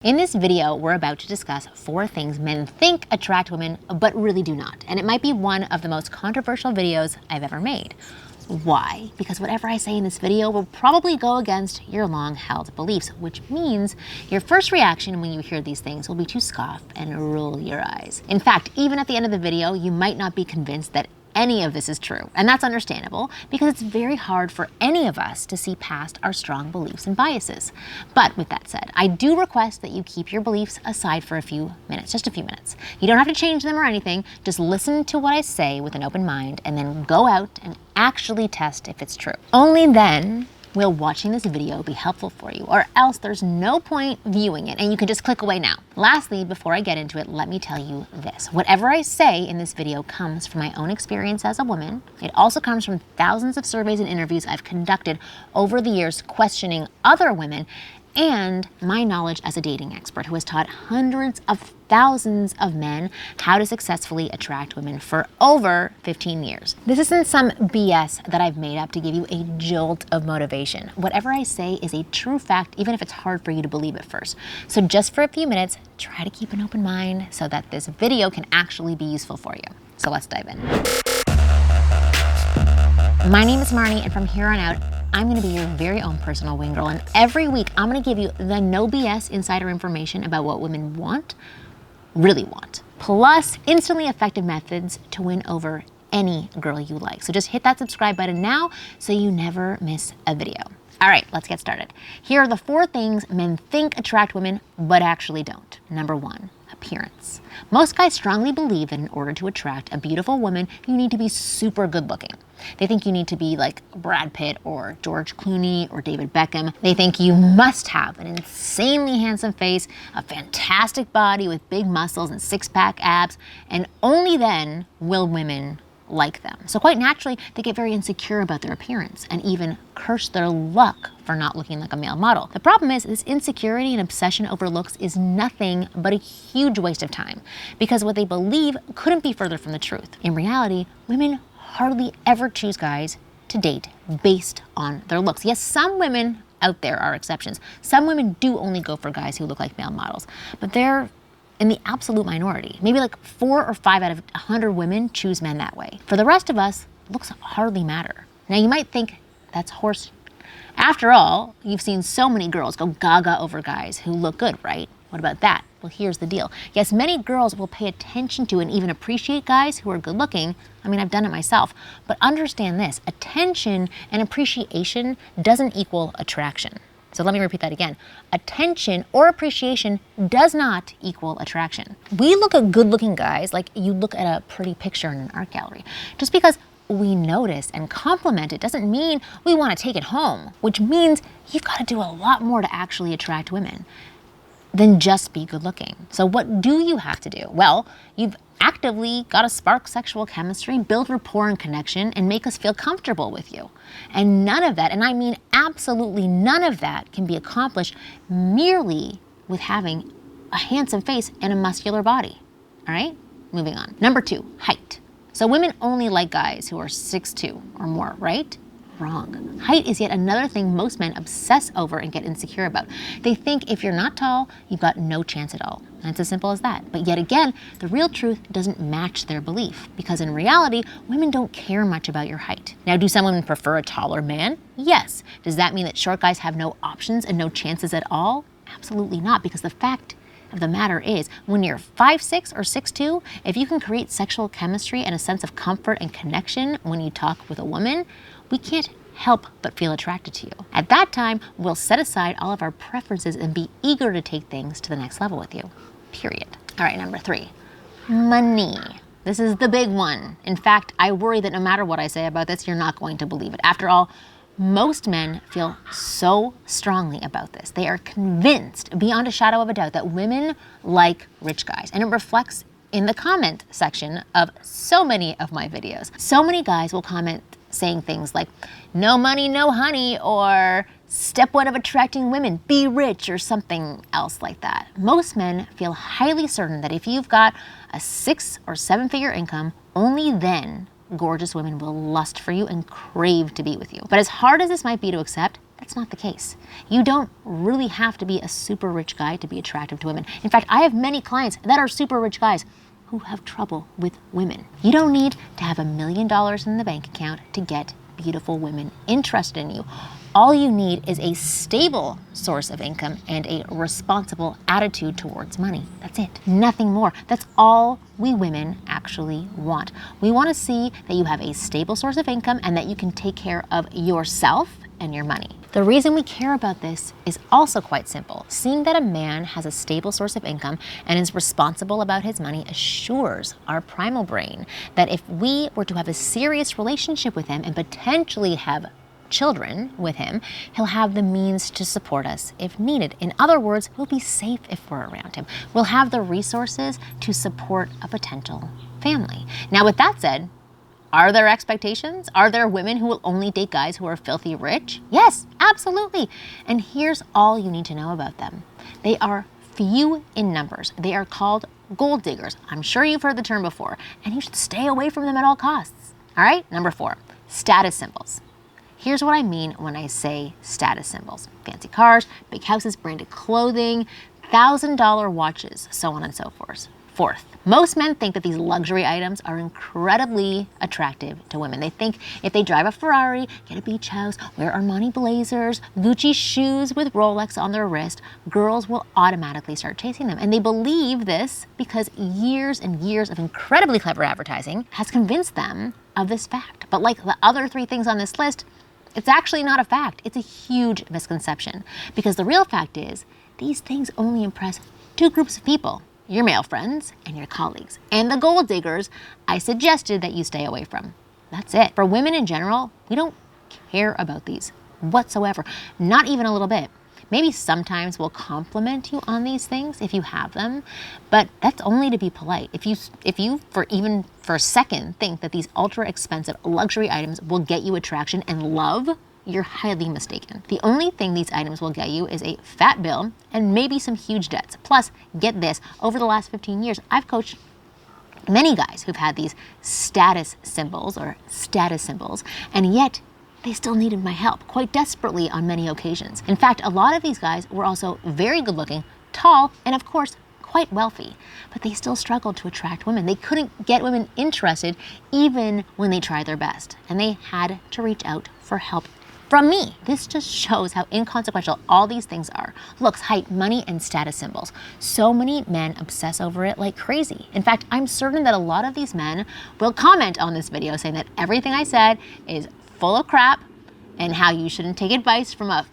In this video, we're about to discuss 4 things men think attract women, but really do not. And it might be one of the most controversial videos I've ever made. Why? Because whatever I say in this video will probably go against your long-held beliefs, which means your first reaction when you hear these things will be to scoff and roll your eyes. In fact, even at the end of the video, you might not be convinced that any of this is true. And that's understandable because it's very hard for any of us to see past our strong beliefs and biases. But with that said, I do request that you keep your beliefs aside for a few minutes, just a few minutes. You don't have to change them or anything. Just listen to what I say with an open mind and then go out and actually test if it's true. Only then will watching this video be helpful for you, or else there's no point viewing it and you can just click away now. Lastly, before I get into it, let me tell you this. Whatever I say in this video comes from my own experience as a woman. It also comes from thousands of surveys and interviews I've conducted over the years questioning other women, and my knowledge as a dating expert who has taught hundreds of thousands of men how to successfully attract women for over 15 years. This isn't some BS that I've made up to give you a jolt of motivation. Whatever I say is a true fact, even if it's hard for you to believe at first. So just for a few minutes, try to keep an open mind so that this video can actually be useful for you. So let's dive in. My name is Marni, and from here on out, I'm gonna be your very own personal wing girl, and every week I'm gonna give you the no BS insider information about what women want, really want, plus instantly effective methods to win over any girl you like. So just hit that subscribe button now so you never miss a video. All right, let's get started. Here are the 4 things men think attract women, but actually don't. Number 1, appearance. Most guys strongly believe that in order to attract a beautiful woman, you need to be super good looking. They think you need to be like Brad Pitt or George Clooney or David Beckham. They think you must have an insanely handsome face, a fantastic body with big muscles and 6-pack abs, and only then will women like them. So quite naturally, they get very insecure about their appearance and even curse their luck for not looking like a male model. The problem is this insecurity and obsession over looks is nothing but a huge waste of time because what they believe couldn't be further from the truth. In reality, women hardly ever choose guys to date based on their looks. Yes, some women out there are exceptions. Some women do only go for guys who look like male models, but they're in the absolute minority. Maybe like 4 or 5 out of 100 women choose men that way. For the rest of us, looks hardly matter. Now you might think that's horse. After all, you've seen so many girls go gaga over guys who look good, right? What about that? Well, here's the deal. Yes, many girls will pay attention to and even appreciate guys who are good looking. I mean, I've done it myself. But understand this, attention and appreciation doesn't equal attraction. So let me repeat that again. Attention or appreciation does not equal attraction. We look at good-looking guys like you look at a pretty picture in an art gallery. Just because we notice and compliment it doesn't mean we want to take it home, which means you've got to do a lot more to actually attract women than just be good looking. So what do you have to do? Well, you've actively got to spark sexual chemistry, build rapport and connection, and make us feel comfortable with you. And none of that, and I mean absolutely none of that, can be accomplished merely with having a handsome face and a muscular body. All right, moving on. Number 2, height. So women only like guys who are 6'2" or more, right? Wrong. Height is yet another thing most men obsess over and get insecure about. They think if you're not tall, you've got no chance at all. And it's as simple as that. But yet again, the real truth doesn't match their belief because in reality, women don't care much about your height. Now, do some women prefer a taller man? Yes. Does that mean that short guys have no options and no chances at all? Absolutely not, because the fact of the matter is, when you're 5'6" or 6'2", if you can create sexual chemistry and a sense of comfort and connection when you talk with a woman, we can't help but feel attracted to you. At that time, we'll set aside all of our preferences and be eager to take things to the next level with you, period. All right, number 3, money. This is the big one. In fact, I worry that no matter what I say about this, you're not going to believe it. After all, most men feel so strongly about this. They are convinced, beyond a shadow of a doubt, that women like rich guys, and it reflects in the comment section of so many of my videos. So many guys will comment saying things like, no money, no honey, or step 1 of attracting women, be rich, or something else like that. Most men feel highly certain that if you've got a 6 or 7-figure income, only then gorgeous women will lust for you and crave to be with you. But as hard as this might be to accept, That's not the case. You don't really have to be a super rich guy to be attractive to women. In fact, I have many clients that are super rich guys who have trouble with women. You don't need to have $1 million in the bank account to get beautiful women interested in you. All you need is a stable source of income and a responsible attitude towards money. That's it. Nothing more. That's all we women actually want. We want to see that you have a stable source of income and that you can take care of yourself and your money. The reason we care about this is also quite simple. Seeing that a man has a stable source of income and is responsible about his money assures our primal brain that if we were to have a serious relationship with him and potentially have children with him, he'll have the means to support us if needed. In other words, we'll be safe if we're around him. We'll have the resources to support a potential family. Now, with that said, are there expectations? Are there women who will only date guys who are filthy rich? Yes, absolutely. And here's all you need to know about them. They are few in numbers. They are called gold diggers. I'm sure you've heard the term before, and you should stay away from them at all costs. All right, number 4, status symbols. Here's what I mean when I say status symbols. Fancy cars, big houses, branded clothing, $1,000 watches, so on and so forth. Fourth, most men think that these luxury items are incredibly attractive to women. They think if they drive a Ferrari, get a beach house, wear Armani blazers, Gucci shoes with Rolex on their wrist, girls will automatically start chasing them. And they believe this because years and years of incredibly clever advertising has convinced them of this fact. But like the other 3 things on this list, it's actually not a fact. It's a huge misconception because the real fact is these things only impress 2 groups of people: your male friends and your colleagues. And the gold diggers I suggested that you stay away from. That's it. For women in general, we don't care about these whatsoever, not even a little bit. Maybe sometimes we'll compliment you on these things if you have them, but that's only to be polite. If you for even for a second think that these ultra expensive luxury items will get you attraction and love, you're highly mistaken. The only thing these items will get you is a fat bill and maybe some huge debts. Plus, get this, over the last 15 years, I've coached many guys who've had these status symbols, and yet they still needed my help quite desperately on many occasions. In fact, a lot of these guys were also very good looking, tall, and of course, quite wealthy, but they still struggled to attract women. They couldn't get women interested even when they tried their best, and they had to reach out for help from me. This just shows how inconsequential all these things are. Looks, height, money, and status symbols. So many men obsess over it like crazy. In fact, I'm certain that a lot of these men will comment on this video saying that everything I said is full of crap and how you shouldn't take advice from a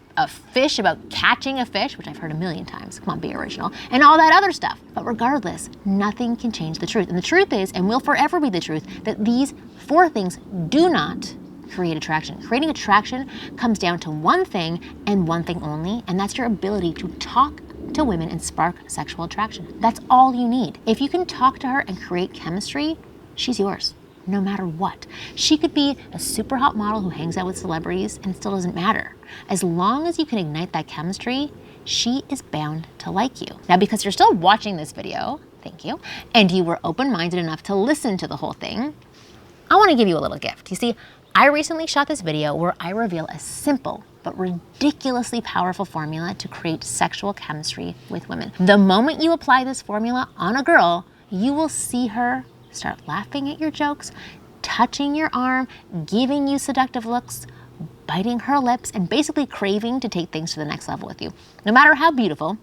fish about catching a fish, which I've heard 1,000,000 times, come on, be original, and all that other stuff. But regardless, nothing can change the truth. And the truth is, and will forever be the truth, that these 4 things do not create attraction. Creating attraction comes down to one thing and one thing only, and that's your ability to talk to women and spark sexual attraction. That's all you need. If you can talk to her and create chemistry, she's yours, no matter what. She could be a super hot model who hangs out with celebrities and it still doesn't matter. As long as you can ignite that chemistry, she is bound to like you. Now, because you're still watching this video, thank you, and you were open-minded enough to listen to the whole thing, I want to give you a little gift. You see, I recently shot this video where I reveal a simple but ridiculously powerful formula to create sexual chemistry with women. The moment you apply this formula on a girl, you will see her start laughing at your jokes, touching your arm, giving you seductive looks, biting her lips, and basically craving to take things to the next level with you. No matter how beautiful,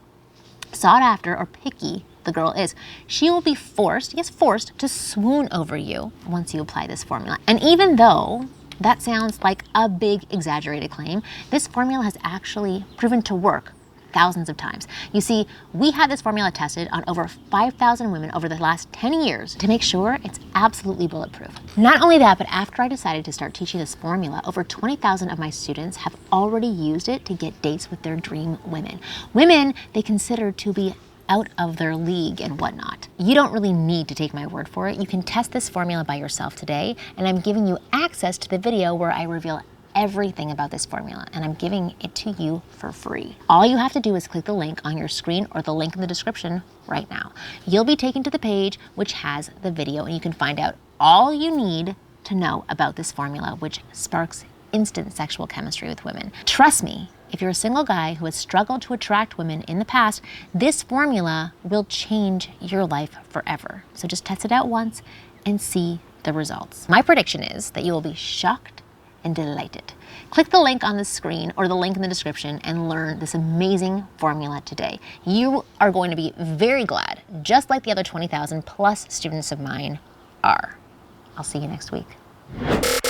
sought after, or picky the girl is, she will be forced to swoon over you once you apply this formula. And even though that sounds like a big exaggerated claim, this formula has actually proven to work thousands of times. You see, we had this formula tested on over 5,000 women over the last 10 years to make sure it's absolutely bulletproof. Not only that, but after I decided to start teaching this formula, over 20,000 of my students have already used it to get dates with their dream women. Women they consider to be out of their league and whatnot. You don't really need to take my word for it. You can test this formula by yourself today, and I'm giving you access to the video where I reveal everything about this formula, and I'm giving it to you for free. All you have to do is click the link on your screen or the link in the description right now. You'll be taken to the page which has the video, and you can find out all you need to know about this formula, which sparks instant sexual chemistry with women. Trust me, if you're a single guy who has struggled to attract women in the past, this formula will change your life forever. So just test it out once and see the results. My prediction is that you will be shocked and delighted. Click the link on the screen or the link in the description and learn this amazing formula today. You are going to be very glad, just like the other 20,000 plus students of mine are. I'll see you next week.